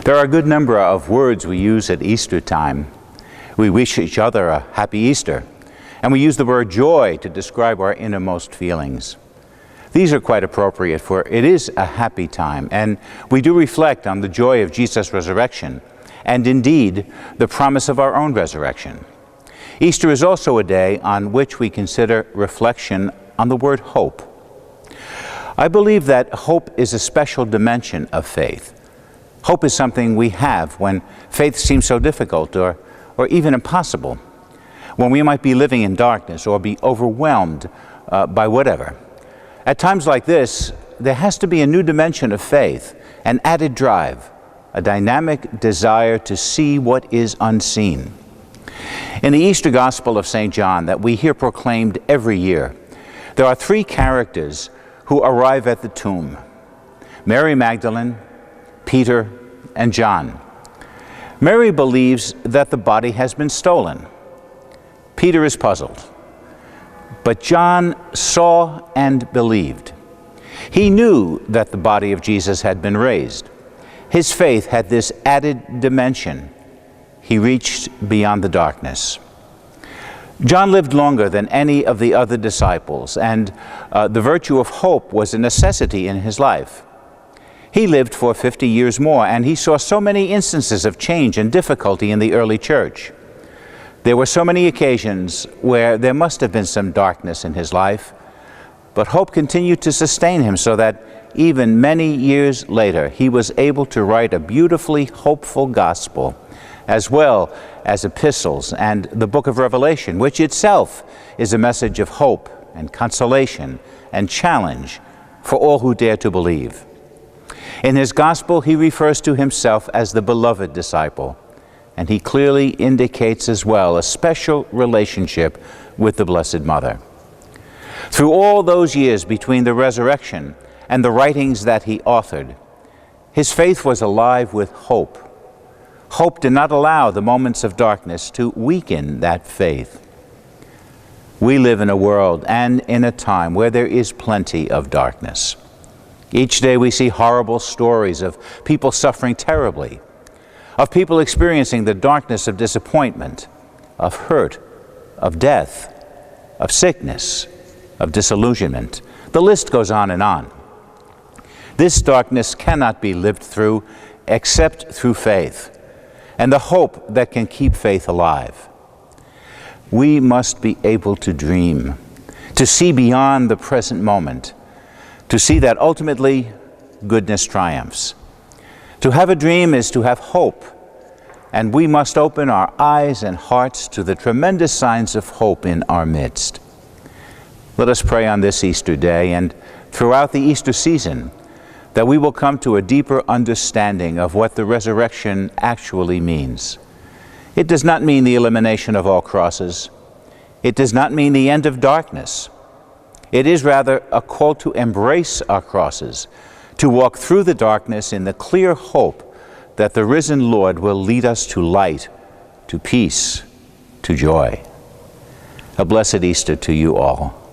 There are a good number of words we use at Easter time. We wish each other a happy Easter, and we use the word joy to describe our innermost feelings. These are quite appropriate, for it is a happy time, and we do reflect on the joy of Jesus' resurrection, and indeed the promise of our own resurrection. Easter is also a day on which we consider reflection on the word hope. I believe that hope is a special dimension of faith. Hope is something we have when faith seems so difficult or even impossible, when we might be living in darkness or be overwhelmed by whatever. At times like this, there has to be a new dimension of faith, an added drive, a dynamic desire to see what is unseen. In the Easter Gospel of St. John that we hear proclaimed every year, there are three characters who arrive at the tomb: Mary Magdalene, Peter, and John. Mary believes that the body has been stolen. Peter is puzzled. But John saw and believed. He knew that the body of Jesus had been raised. His faith had this added dimension. He reached beyond the darkness. John lived longer than any of the other disciples, and the virtue of hope was a necessity in his life. He lived for 50 years more, and he saw so many instances of change and difficulty in the early church. There were so many occasions where there must have been some darkness in his life, but hope continued to sustain him so that even many years later, he was able to write a beautifully hopeful gospel, as well as epistles and the book of Revelation, which itself is a message of hope and consolation and challenge for all who dare to believe. In his gospel, he refers to himself as the beloved disciple, and he clearly indicates as well a special relationship with the Blessed Mother. Through all those years between the resurrection and the writings that he authored, his faith was alive with hope. Hope did not allow the moments of darkness to weaken that faith. We live in a world and in a time where there is plenty of darkness. Each day we see horrible stories of people suffering terribly, of people experiencing the darkness of disappointment, of hurt, of death, of sickness, of disillusionment. The list goes on and on. This darkness cannot be lived through except through faith, and the hope that can keep faith alive. We must be able to dream, to see beyond the present moment, to see that ultimately goodness triumphs. To have a dream is to have hope, and we must open our eyes and hearts to the tremendous signs of hope in our midst. Let us pray on this Easter day and throughout the Easter season that we will come to a deeper understanding of what the resurrection actually means. It does not mean the elimination of all crosses. It does not mean the end of darkness. It is rather a call to embrace our crosses, to walk through the darkness in the clear hope that the risen Lord will lead us to light, to peace, to joy. A blessed Easter to you all.